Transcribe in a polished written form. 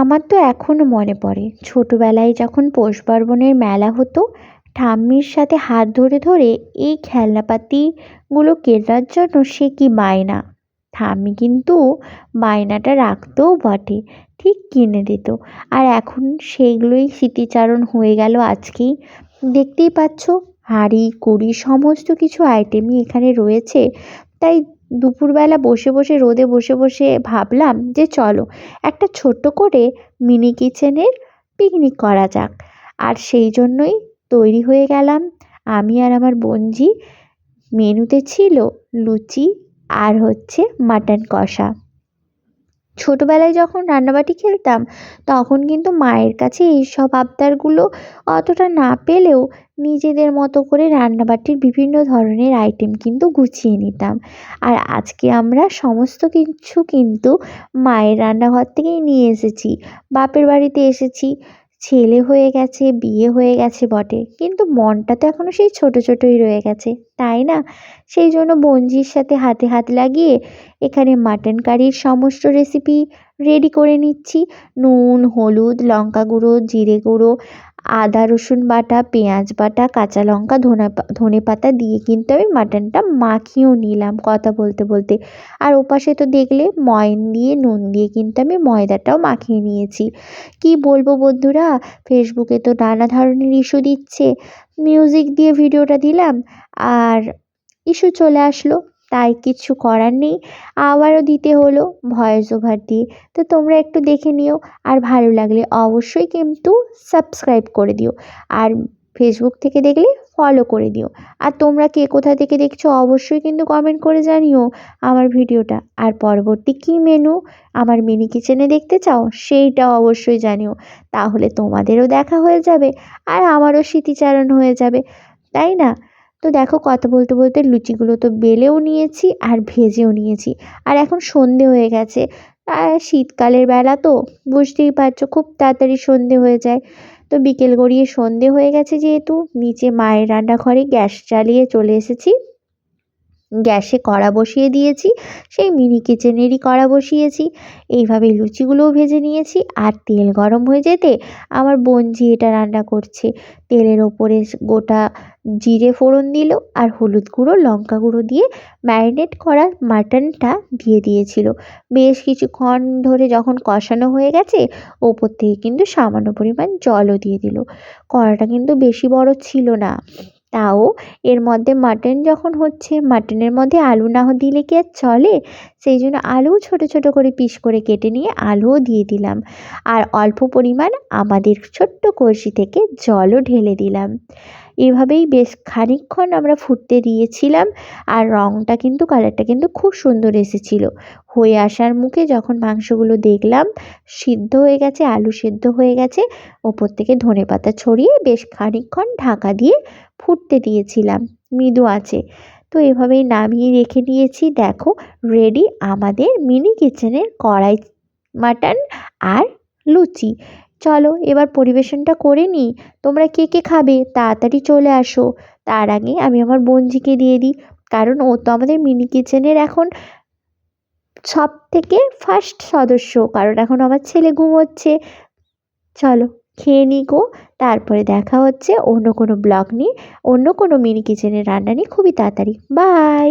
আমার তো এখনও মনে পড়ে ছোটবেলায় যখন পৌষ পার্বণের মেলা হতো, ঠাম্মির সাথে হাত ধরে ধরে এই খেলনাপাতিগুলো কেনার জন্য সে কি বায়না। ঠাম্মি কিন্তু বায়নাটা রাখতেও বটে, ঠিক কিনে দিত। আর এখন সেগুলোই স্মৃতিচারণ হয়ে গেল আজকেই। দেখতেই পাচ্ছ, হাঁড়ি কুড়ি সমস্ত কিছু আইটেমই এখানে রয়েছে। তাই দুপুরবেলা বসে বসে রোদে বসে বসে ভাবলাম যে চলো একটা ছোট্ট করে মিনি কিচেনের পিকনিক করা যাক। আর সেই জন্যই তৈরি হয়ে গেলাম আমি আর আমার বোনঝি। মেনুতে ছিল লুচি আর হচ্ছে মাটন কষা। ছোটবেলায় যখন রান্নাবাটি খেলতাম, তখন কিন্তু মায়ের কাছে এইসব আবদারগুলো অতটা না পেলেও নিজেদের মতো করে রান্নাবাটির বিভিন্ন ধরনের আইটেম কিন্তু গুছিয়ে নিতাম। আর আজকে আমরা সমস্ত কিছু কিন্তু মায়ের রান্নাঘর থেকেই নিয়ে এসেছি। বাপের বাড়িতে এসেছি, ছেলে হয়ে গেছে, বিয়ে হয়ে গেছে বটে, কিন্তু মনটা তো এখনও সেই ছোট ছোটই রয়ে গেছে, তাই না? সেই জন্য বোনঝির সাথে হাতে হাত লাগিয়ে এখানে মাটন কারির সমস্ত রেসিপি রেডি করে নিচ্ছি। নুন, হলুদ, লঙ্কা গুঁড়ো, জিরে গুঁড়ো, আদা রসুন বাটা, পেঁয়াজ বাটা, কাঁচা লঙ্কা, ধনে পাতা দিয়ে কিন্তু আমি মাটনটা মাখিয়েও নিলাম কথা বলতে বলতে। আর ওপাশে তো দেখলে ময়ন দিয়ে নুন দিয়ে কিন্তু আমি ময়দাটাও মাখিয়ে নিয়েছি। কি বলবো বন্ধুরা, ফেসবুকে তো নানা ধরনের ইস্যু দিচ্ছে। মিউজিক দিয়ে ভিডিওটা দিলাম আর ইস্যু চলে আসলো, তাই কিছু করার নেই, আবারও দিতে হলো ভয়েস ওভার দিয়ে। তো তোমরা একটু দেখে নিও, আর ভালো লাগলে অবশ্যই কিন্তু সাবস্ক্রাইব করে দিও, আর ফেসবুক থেকে দেখলে ফলো করে দিও। আর তোমরা কে কোথা থেকে দেখছো অবশ্যই কিন্তু কমেন্ট করে জানিও আমার ভিডিওটা। আর পরবর্তী কী মেনু আমার মিনি কিচেনে দেখতে চাও সেইটাও অবশ্যই জানিও, তাহলে তোমাদেরও দেখা হয়ে যাবে আর আমারও স্মৃতিচারণ হয়ে যাবে, তাই না? তো দেখো, কথা বলতে বলতে লুচিগুলো তো বেলেও নিয়েছি আর ভেজেও নিয়েছি। আর এখন সন্ধে হয়ে গেছে, আর শীতকালের বেলা তো বুঝতেই পারছো খুব তাড়াতাড়ি সন্ধে হয়ে যায়। তো বিকেল গড়িয়ে সন্ধে হয়ে গেছে যেহেতু, নিচে মায়ের রান্নাঘরে গ্যাস জ্বালিয়ে চলে এসেছি। গ্যাসে কড়া বসিয়ে দিয়েছি, সেই মিনি কিচেনেরই কড়া বসিয়েছি। এইভাবে লুচিগুলোও ভেজে নিয়েছি, আর তেল গরম হয়ে যেতে আমার বোনঝি এটা রান্না করছে। তেলের ওপরে গোটা জিরে ফোড়ন দিল, আর হলুদ গুঁড়ো লঙ্কা গুঁড়ো দিয়ে ম্যারিনেট করা মাটনটা দিয়ে দিয়েছিল। বেশ কিছুক্ষণ ধরে যখন কষানো হয়ে গেছে, ওপর থেকে কিন্তু সামান্য পরিমাণ জলও দিয়ে দিল। কড়াটা কিন্তু বেশি বড় ছিল না, তাও এর মধ্যে মাটন যখন হচ্ছে, মাটনের মধ্যে আলু না দিলে কি আর চলে? সেই জন্য আলু ছোট ছোট করে পিস করে কেটে নিয়ে আলুও দিয়ে দিলাম, আর অল্প পরিমাণ আমাদের ছোট্ট কলসি থেকে জলও ঢেলে দিলাম। এভাবেই বেশ খানিকক্ষণ আমরা ফুটতে দিয়েছিলাম, আর রঙটা কিন্তু কালারটা কিন্তু খুব সুন্দর এসেছিল। হয়ে আসার মুখে যখন মাংসগুলো দেখলাম সিদ্ধ হয়ে গেছে, আলু সেদ্ধ হয়ে গেছে, ওপর থেকে ধনেপাতা ছড়িয়ে বেশ খানিকক্ষণ ঢাকা দিয়ে ফুটতে দিয়েছিলাম মৃদু আঁচে। তো এভাবেই নামিয়ে রেখে দিয়েছি। দেখো, রেডি আমাদের মিনি কিচেনের কড়াই মাটন আর লুচি। চলো এবার পরিবেশনটা করে নিই। তোমরা কে কে খাবে তাড়াতাড়ি চলে আসো, তার আগে আমি আমার বোনঝিকে দিয়ে দিই, কারণ ও তো আমাদের মিনি কিচেনের এখন সব থেকে ফার্স্ট সদস্য, কারণ এখন আমার ছেলে ঘুমোচ্ছে। চলো খেয়ে নিই গো, তারপরে দেখা হচ্ছে অন্য কোনো ব্লগ নিয়ে, অন্য কোনো মিনি কিচেনের রান্না নিয়ে খুবই তাড়াতাড়ি। বাই।